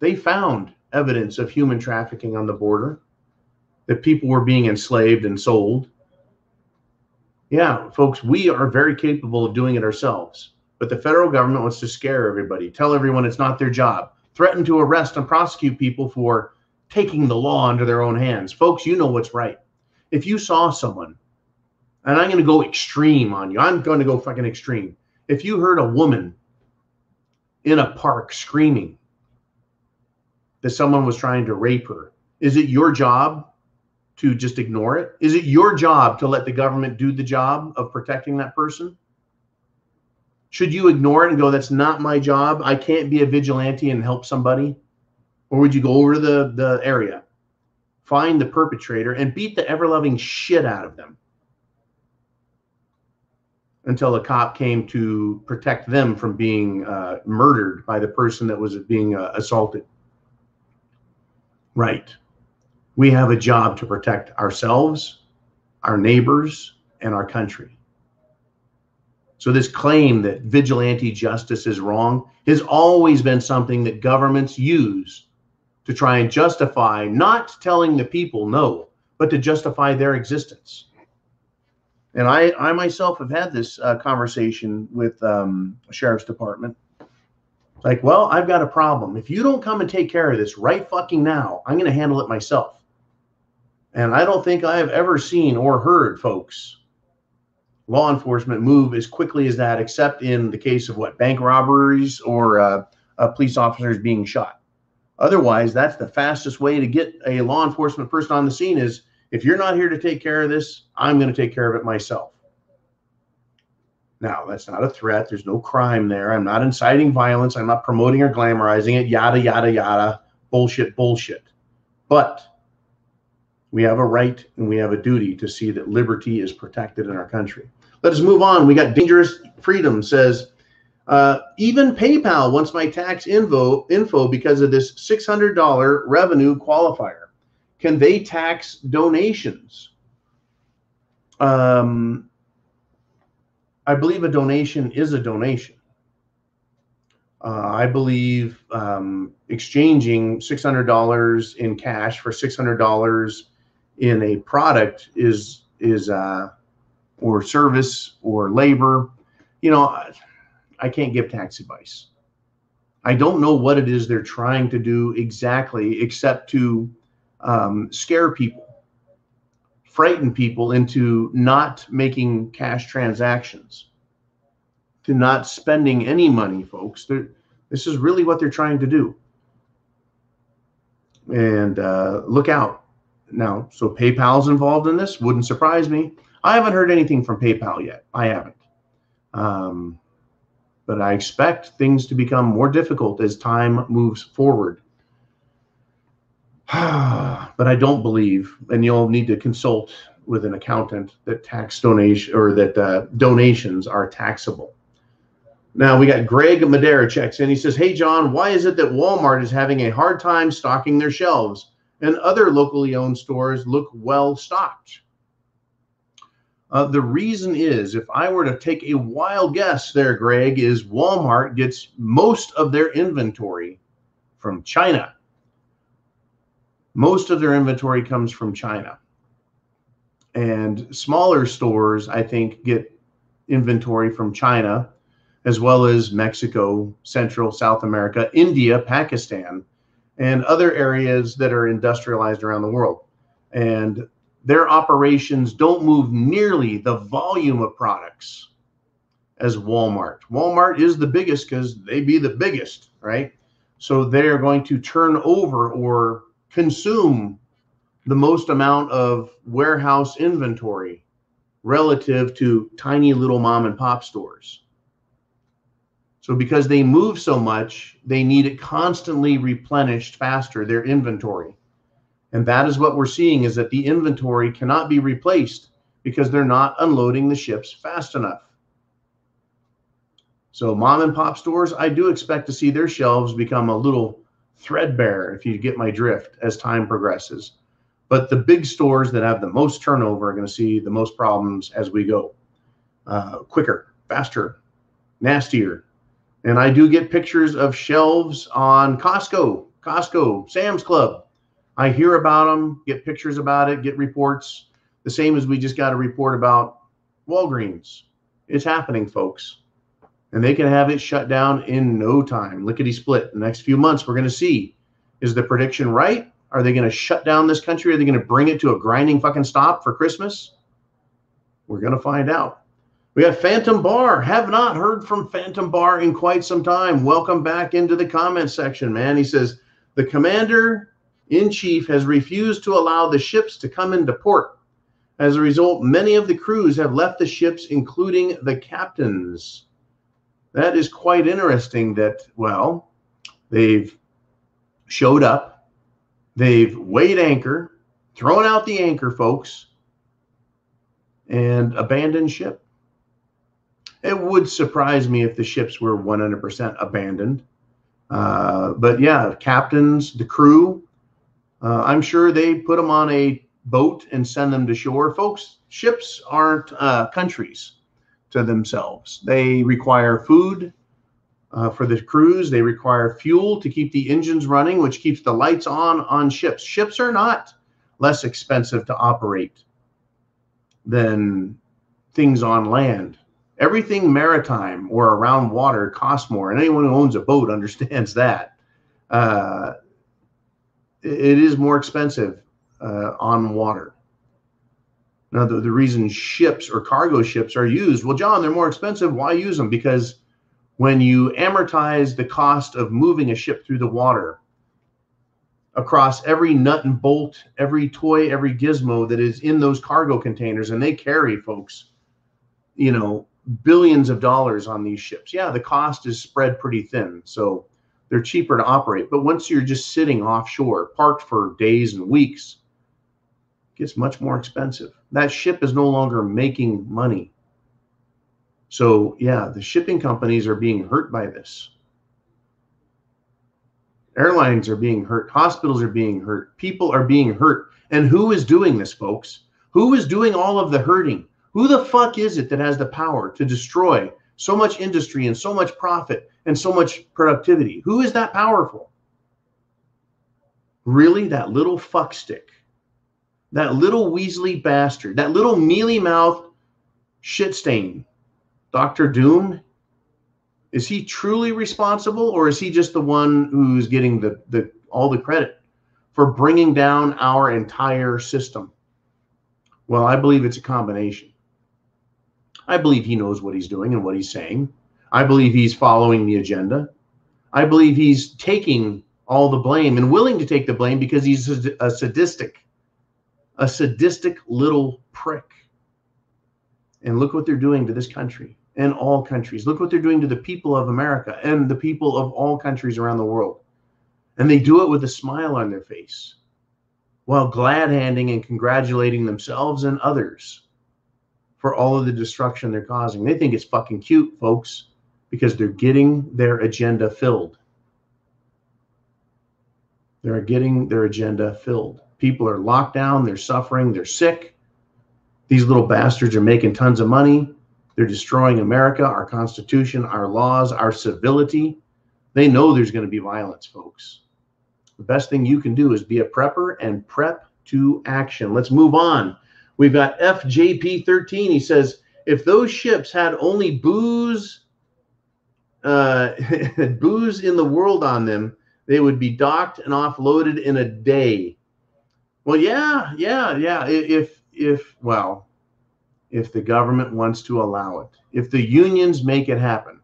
they found evidence of human trafficking on the border, that people were being enslaved and sold. Yeah, folks, we are very capable of doing it ourselves. But the federal government wants to scare everybody, tell everyone it's not their job, threaten to arrest and prosecute people for taking the law into their own hands. Folks, you know what's right. If you saw someone, and I'm going to go extreme on you, I'm going to go fucking extreme. If you heard a woman in a park screaming that someone was trying to rape her, is it your job to just ignore it? Is it your job to let the government do the job of protecting that person? Should you ignore it and go, that's not my job, I can't be a vigilante and help somebody? Or would you go over to the area, find the perpetrator, and beat the ever-loving shit out of them until a cop came to protect them from being murdered by the person that was being assaulted? Right. We have a job to protect ourselves, our neighbors, and our country. So this claim that vigilante justice is wrong has always been something that governments use to try and justify not telling the people no, but to justify their existence. And I myself have had this conversation with a sheriff's department. Like, well, I've got a problem. If you don't come and take care of this right fucking now, I'm going to handle it myself. And I don't think I have ever seen or heard, folks, law enforcement move as quickly as that, except in the case of bank robberies or police officers being shot. Otherwise, that's the fastest way to get a law enforcement person on the scene is, if you're not here to take care of this, I'm going to take care of it myself. Now, that's not a threat. There's no crime there. I'm not inciting violence. I'm not promoting or glamorizing it, yada, yada, yada, bullshit, bullshit. But we have a right and we have a duty to see that liberty is protected in our country. Let us move on. We got Dangerous Freedom says, even PayPal wants my tax info because of this $600 revenue qualifier. Can they tax donations? I believe a donation is a donation. I believe exchanging $600 in cash for $600 in a product is or service or labor. You know, I can't give tax advice. I don't know what it is they're trying to do exactly, except to scare people, frighten people into not making cash transactions, to not spending any money, folks. This is really what they're trying to do. And look out. Now, so PayPal's involved in this. Wouldn't surprise me. I haven't heard anything from PayPal yet. I haven't. But I expect things to become more difficult as time moves forward. But I don't believe, and you'll need to consult with an accountant, that tax donation or that donations are taxable. Now we got Greg Madera checks in. He says, "Hey John, why is it that Walmart is having a hard time stocking their shelves and other locally owned stores look well stocked?" The reason is, if I were to take a wild guess there, Greg, is Walmart gets most of their inventory from China. Most of their inventory comes from China. And smaller stores, I think, get inventory from China, as well as Mexico, Central, South America, India, Pakistan, and other areas that are industrialized around the world. And their operations don't move nearly the volume of products as Walmart. Walmart is the biggest because they be the biggest, right? So they're going to turn over or consume the most amount of warehouse inventory relative to tiny little mom and pop stores. So because they move so much, they need it constantly replenished faster, their inventory. And that is what we're seeing, is that the inventory cannot be replaced because they're not unloading the ships fast enough. So mom and pop stores, I do expect to see their shelves become a little threadbare, if you get my drift, as time progresses. But the big stores that have the most turnover are going to see the most problems as we go. Quicker, faster, nastier. And I do get pictures of shelves on Costco, Sam's Club. I hear about them, get pictures about it, get reports. The same as we just got a report about Walgreens. It's happening, folks. And they can have it shut down in no time. Lickety split. The next few months, we're going to see, is the prediction right? Are they going to shut down this country? Are they going to bring it to a grinding fucking stop for Christmas? We're going to find out. We got Phantom Bar. Have not heard from Phantom Bar in quite some time. Welcome back into the comment section, man. He says, the commander-in-chief has refused to allow the ships to come into port. As a result, many of the crews have left the ships, including the captains. That is quite interesting that, well, they've showed up. They've weighed anchor, thrown out the anchor, folks, and abandoned ship. It would surprise me if the ships were 100% abandoned. But yeah, captains, the crew, I'm sure they put them on a boat and send them to shore. Folks, ships aren't countries to themselves. They require food for the crews. They require fuel to keep the engines running, which keeps the lights on ships. Ships are not less expensive to operate than things on land. Everything maritime or around water costs more, and anyone who owns a boat understands that. It is more expensive on water. Now, the reason ships or cargo ships are used, well, John, they're more expensive. Why use them? Because when you amortize the cost of moving a ship through the water across every nut and bolt, every toy, every gizmo that is in those cargo containers, and they carry, folks, you know, billions of dollars on these ships. Yeah, the cost is spread pretty thin, so they're cheaper to operate. But once you're just sitting offshore, parked for days and weeks, it gets much more expensive. That ship is no longer making money. So yeah, the shipping companies are being hurt by this. Airlines are being hurt. Hospitals are being hurt. People are being hurt. And who is doing this, folks? Who is doing all of the hurting? Who the fuck is it that has the power to destroy so much industry and so much profit and so much productivity. Who is that powerful? Really? That little fuckstick, that little Weasley bastard, that little mealy-mouthed shit stain, Dr. Doom? Is he truly responsible, or is he just the one who's getting all the credit for bringing down our entire system? Well, I believe it's a combination. I believe he knows what he's doing and what he's saying. I believe he's following the agenda. I believe he's taking all the blame and willing to take the blame because he's a sadistic little prick. And look what they're doing to this country and all countries. Look what they're doing to the people of America and the people of all countries around the world. And they do it with a smile on their face while glad-handing and congratulating themselves and others for all of the destruction they're causing. They think it's fucking cute, folks, because they're getting their agenda filled. They're getting their agenda filled. People are locked down. They're suffering. They're sick. These little bastards are making tons of money. They're destroying America, our Constitution, our laws, our civility. They know there's going to be violence, folks. The best thing you can do is be a prepper and prep to action. Let's move on. We've got FJP13. He says, if those ships had only booze in the world on them, they would be docked and offloaded in a day. Well, yeah. If the government wants to allow it, if the unions make it happen.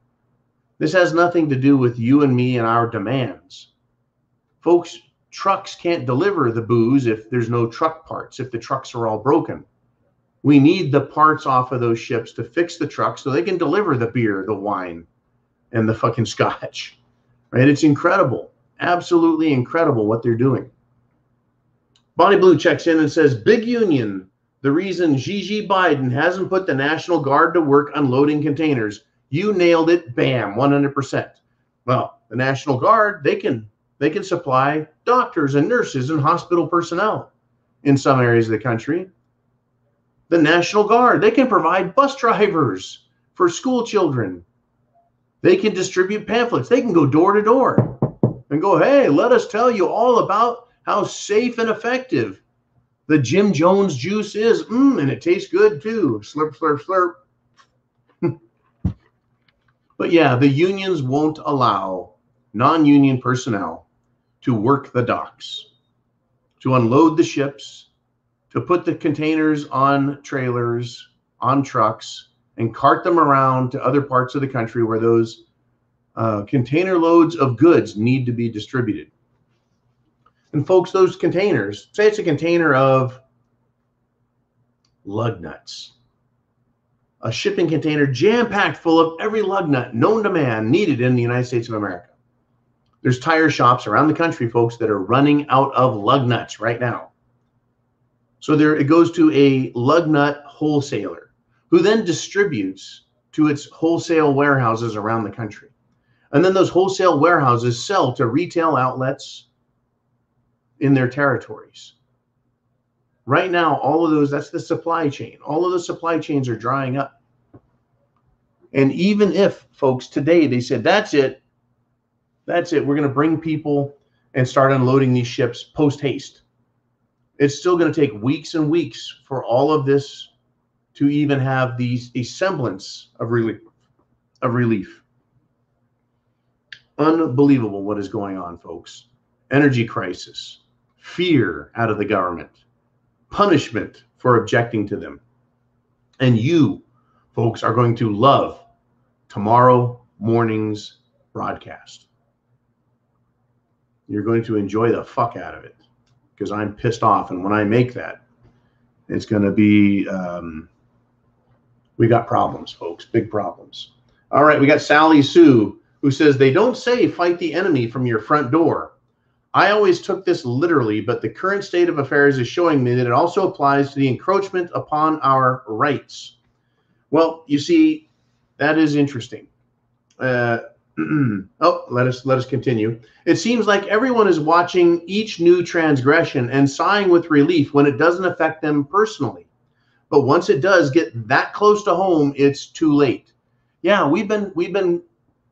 This has nothing to do with you and me and our demands. Folks, trucks can't deliver the booze if there's no truck parts, if the trucks are all broken. We need the parts off of those ships to fix the trucks so they can deliver the beer, the wine, and the fucking scotch. Right? It's incredible. Absolutely incredible what they're doing. Bonnie Blue checks in and says, big union. The reason Gigi Biden hasn't put the National Guard to work unloading containers. You nailed it. Bam, 100%. Well, the National Guard, they can supply doctors and nurses and hospital personnel in some areas of the country. The National Guard, they can provide bus drivers for school children. They can distribute pamphlets. They can go door to door and go, hey, let us tell you all about how safe and effective the Jim Jones juice is. And it tastes good too. Slurp, slurp, slurp. But yeah, the unions won't allow non-union personnel to work the docks, to unload the ships, to put the containers on trailers, on trucks, and cart them around to other parts of the country where those container loads of goods need to be distributed. And folks, those containers, say it's a container of lug nuts, a shipping container jam-packed full of every lug nut known to man needed in the United States of America. There's tire shops around the country, folks, that are running out of lug nuts right now. So it goes to a lug nut wholesaler who then distributes to its wholesale warehouses around the country. And then those wholesale warehouses sell to retail outlets in their territories. Right now, all of those, that's the supply chain. All of the supply chains are drying up. And even if, folks, today they said, that's it, we're going to bring people and start unloading these ships post-haste. It's still going to take weeks and weeks for all of this to even have a semblance of relief. Unbelievable what is going on, folks. Energy crisis, fear out of the government, punishment for objecting to them. And you, folks, are going to love tomorrow morning's broadcast. You're going to enjoy the fuck out of it because I'm pissed off. And when I make that, it's going to be, we got problems, folks, big problems. All right, we got Sally Sue, who says, they don't say fight the enemy from your front door. I always took this literally, but the current state of affairs is showing me that it also applies to the encroachment upon our rights. Well, you see, that is interesting. Let us continue. It seems like everyone is watching each new transgression and sighing with relief when it doesn't affect them personally. But once it does get that close to home, it's too late. Yeah, we've been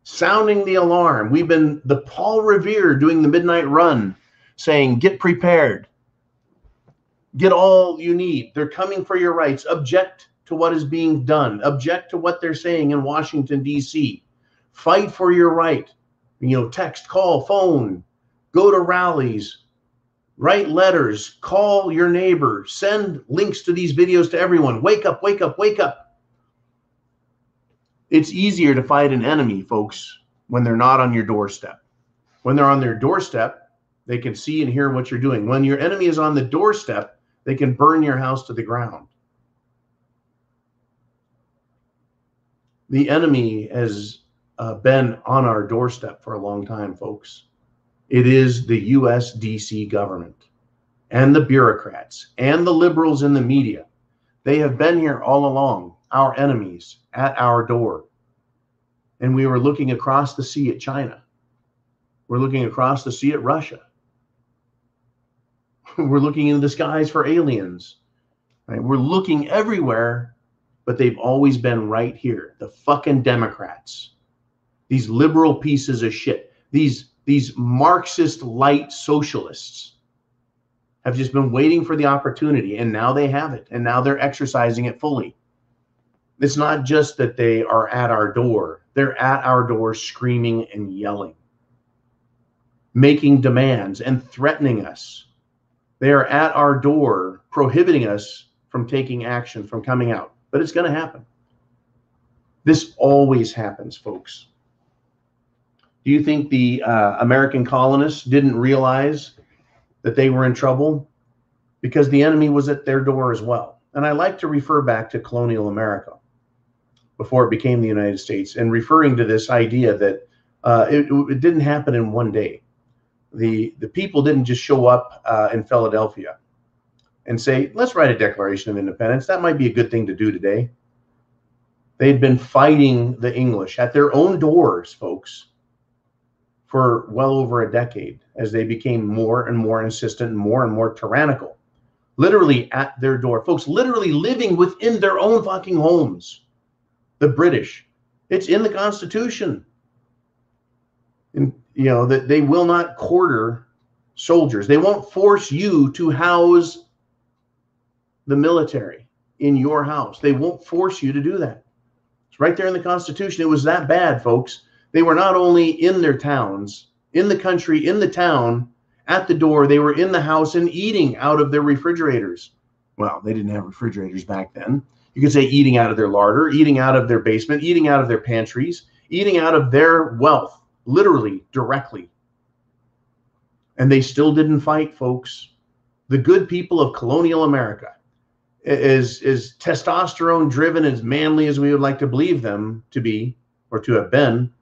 sounding the alarm. We've been the Paul Revere doing the midnight run, saying, get prepared. Get all you need. They're coming for your rights. Object to what is being done. Object to what they're saying in Washington, D.C. Fight for your right. Text, call, phone, go to rallies, write letters, call your neighbor, send links to these videos to everyone. Wake up, wake up, wake up. It's easier to fight an enemy, folks, when they're not on your doorstep. When they're on their doorstep, they can see and hear what you're doing. When your enemy is on the doorstep, they can burn your house to the ground. The enemy has been on our doorstep for a long time, folks. It is the U.S. D.C. government and the bureaucrats and the liberals in the media. They have been here all along, our enemies at our door. And we were looking across the sea at China. We're looking across the sea at Russia. We're looking into the skies for aliens. Right? We're looking everywhere, but they've always been right here. The fucking Democrats, these liberal pieces of shit, these Marxist light socialists have just been waiting for the opportunity, and now they have it, and now they're exercising it fully. It's not just that they are at our door. They're at our door screaming and yelling, making demands and threatening us. They are at our door prohibiting us from taking action, from coming out. But it's going to happen. This always happens, folks. Do you think the American colonists didn't realize that they were in trouble? Because the enemy was at their door as well. And I like to refer back to colonial America before it became the United States, and referring to this idea that it didn't happen in one day. The people didn't just show up in Philadelphia and say, let's write a Declaration of Independence. That might be a good thing to do today. They'd been fighting the English at their own doors, folks, for well over a decade, as they became more and more insistent and more tyrannical. Literally at their door. Folks, literally living within their own fucking homes. The British. It's in the Constitution. And, that they will not quarter soldiers. They won't force you to house the military in your house. They won't force you to do that. It's right there in the Constitution. It was that bad, folks. They were not only in their towns, in the country, in the town, at the door, they were in the house and eating out of their refrigerators. Well, they didn't have refrigerators back then. You could say eating out of their larder, eating out of their basement, eating out of their pantries, eating out of their wealth, literally, directly. And they still didn't fight, folks. The good people of colonial America, as testosterone driven, as manly as we would like to believe them to be, or to have been,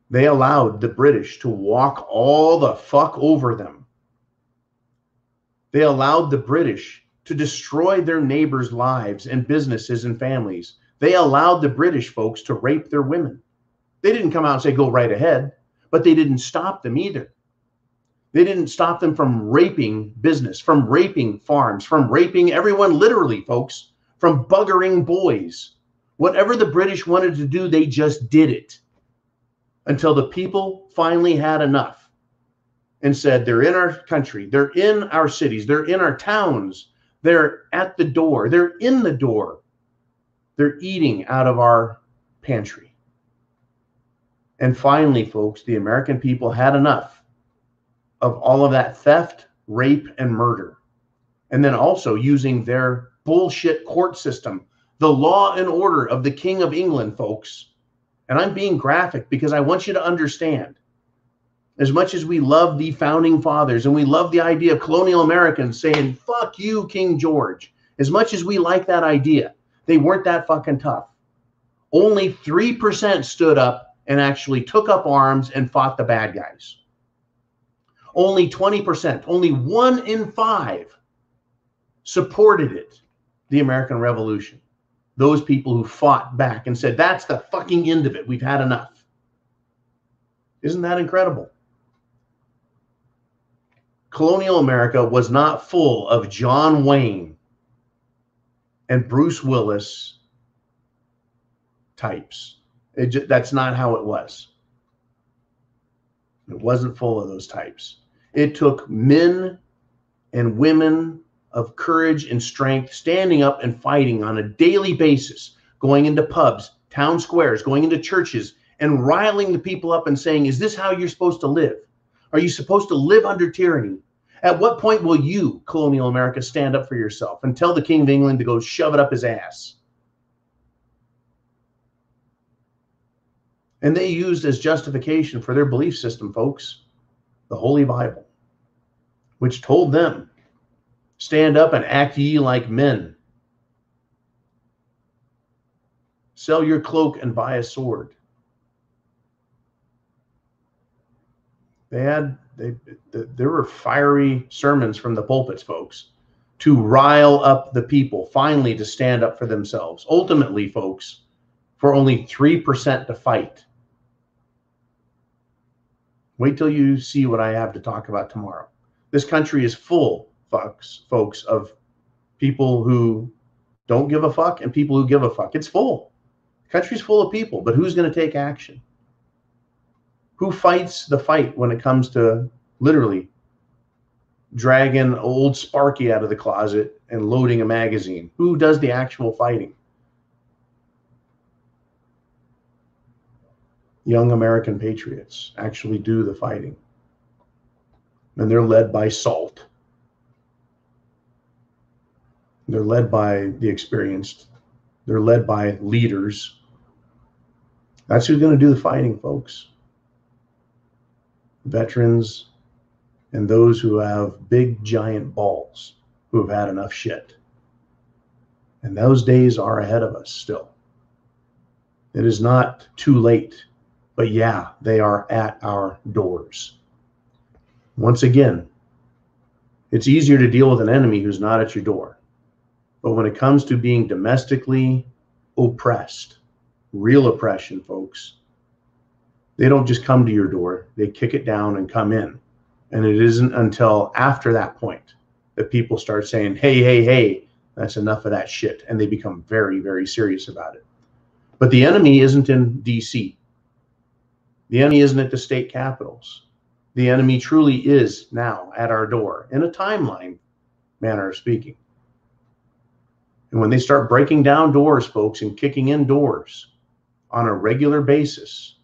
they allowed the British to walk all the fuck over them. They allowed the British to destroy their neighbors' lives and businesses and families. They allowed the British folks to rape their women. They didn't come out and say, go right ahead, but they didn't stop them either. They didn't stop them from raping business, from raping farms, from raping everyone, literally, folks, from buggering boys. Whatever the British wanted to do, they just did it until the people finally had enough and said, they're in our country, they're in our cities, they're in our towns, they're at the door, they're in the door, they're eating out of our pantry. And finally, folks, the American people had enough of all of that theft, rape, and murder. And then also using their bullshit court system, the law and order of the King of England, folks. And I'm being graphic because I want you to understand, as much as we love the founding fathers and we love the idea of colonial Americans saying, fuck you, King George, as much as we like that idea, they weren't that fucking tough. Only 3% stood up and actually took up arms and fought the bad guys. Only 20%, only 1 in 5 supported it, the American Revolution. Those people who fought back and said, that's the fucking end of it. We've had enough. Isn't that incredible? Colonial America was not full of John Wayne and Bruce Willis types That's not how it was. It wasn't full of those types. It took men and women of courage and strength standing up and fighting on a daily basis, going into pubs, town squares, going into churches, and riling the people up and saying, is this how you're supposed to live? Are you supposed to live under tyranny? At what point will you, colonial America, stand up for yourself and tell the King of England to go shove it up his ass? And they used as justification for their belief system, folks, the Holy Bible, which told them, stand up and act ye like men. Sell your cloak and buy a sword. There were fiery sermons from the pulpits, folks, to rile up the people, finally to stand up for themselves. Ultimately, folks, for only 3% to fight. Wait till you see what I have to talk about tomorrow. This country is full, folks, of people who don't give a fuck and people who give a fuck. It's full. The country's full of people, but who's going to take action? Who fights the fight when it comes to literally dragging old Sparky out of the closet and loading a magazine? Who does the actual fighting? Young American patriots actually do the fighting. And they're led by SALT. They're led by the experienced. They're led by leaders. That's who's going to do the fighting, folks. Veterans and those who have big, giant balls, who have had enough shit. And those days are ahead of us still. It is not too late. But yeah, they are at our doors. Once again, it's easier to deal with an enemy who's not at your door. But when it comes to being domestically oppressed, real oppression, folks, they don't just come to your door. They kick it down and come in. And it isn't until after that point that people start saying, hey, hey, hey, that's enough of that shit. And they become very, very serious about it. But the enemy isn't in DC. The enemy isn't at the state capitals. The enemy truly is now at our door in a timeline manner of speaking. And when they start breaking down doors, folks, and kicking in doors on a regular basis,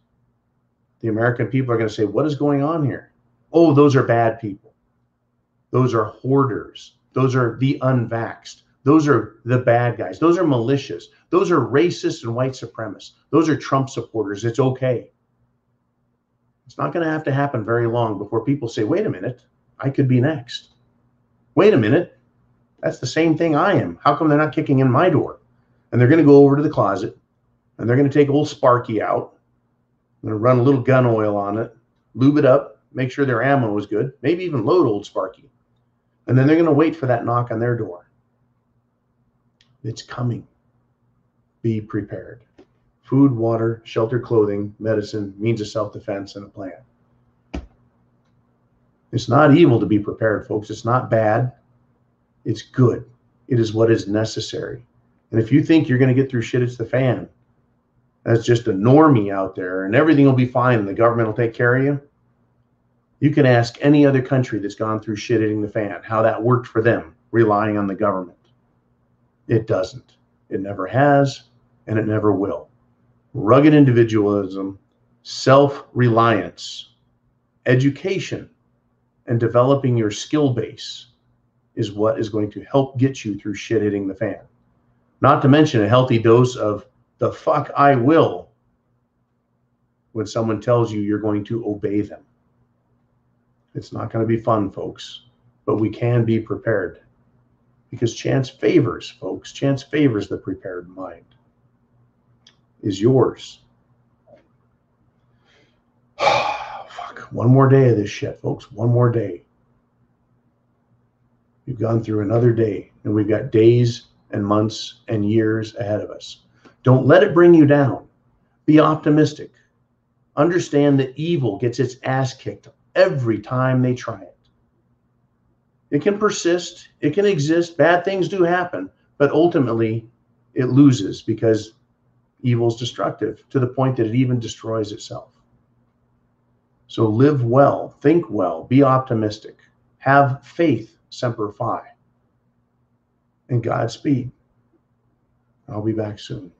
the American people are going to say, what is going on here? Oh, those are bad people. Those are hoarders. Those are the unvaxxed. Those are the bad guys. Those are militias. Those are racists and white supremacists. Those are Trump supporters. It's okay. It's not going to happen very long before people say, wait a minute, I could be next. Wait a minute, that's the same thing I am. How come they're not kicking in my door? And they're going to go over to the closet and they're going to take old Sparky out. I'm going to run a little gun oil on it, lube it up, make sure their ammo is good, maybe even load old Sparky. And then they're going to wait for that knock on their door. It's coming. Be prepared. Food, water, shelter, clothing, medicine, means of self-defense, and a plan. It's not evil to be prepared, folks. It's not bad. It's good. It is what is necessary. And if you think you're going to get through shit, it's the fan. That's just a normie out there and everything will be fine and the government will take care of you. You can ask any other country that's gone through shit hitting the fan how that worked for them, relying on the government. It doesn't. It never has, and it never will. Rugged individualism, self-reliance, education, and developing your skill base is what is going to help get you through shit hitting the fan. Not to mention a healthy dose of the fuck I will when someone tells you you're going to obey them. It's not going to be fun, folks, but we can be prepared because chance favors, folks. Chance favors the prepared mind. Is yours. Fuck. One more day of this shit, folks. One more day. We've gone through another day, and we've got days and months and years ahead of us. Don't let it bring you down. Be optimistic. Understand that evil gets its ass kicked every time they try it. It can persist. It can exist. Bad things do happen, but ultimately it loses because Evil is destructive to the point that it even destroys itself. So live well, think well, be optimistic, have faith, semper fi, and Godspeed. I'll be back soon.